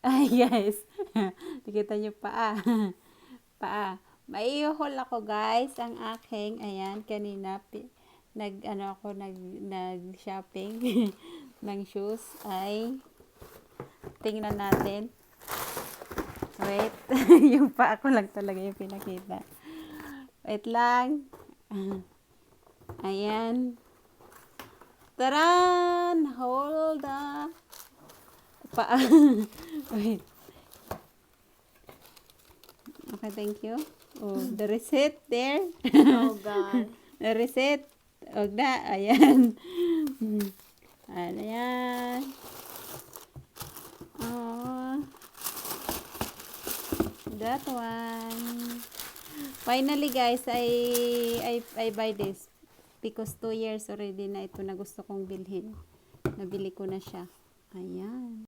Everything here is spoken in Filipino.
Ay, guys. Nakita niyo paa. Paa. Maihol ako, guys. Ang aking, ayan, kanina, nag, ako, nag-shopping ng shoes. Ay, tingnan natin. Wait. Yung paa ko lang talaga yung pinakita. Wait lang. Ayan. Taran! Hold up. Paa. Wait. Okay, thank you. Oh, the receipt there. Oh, God. The receipt. Og na, ayan. Ayan. Oh, that one. Finally, guys, I buy this because 2 years already na ito na gusto kong bilhin. Nabili ko na siya. Ayan.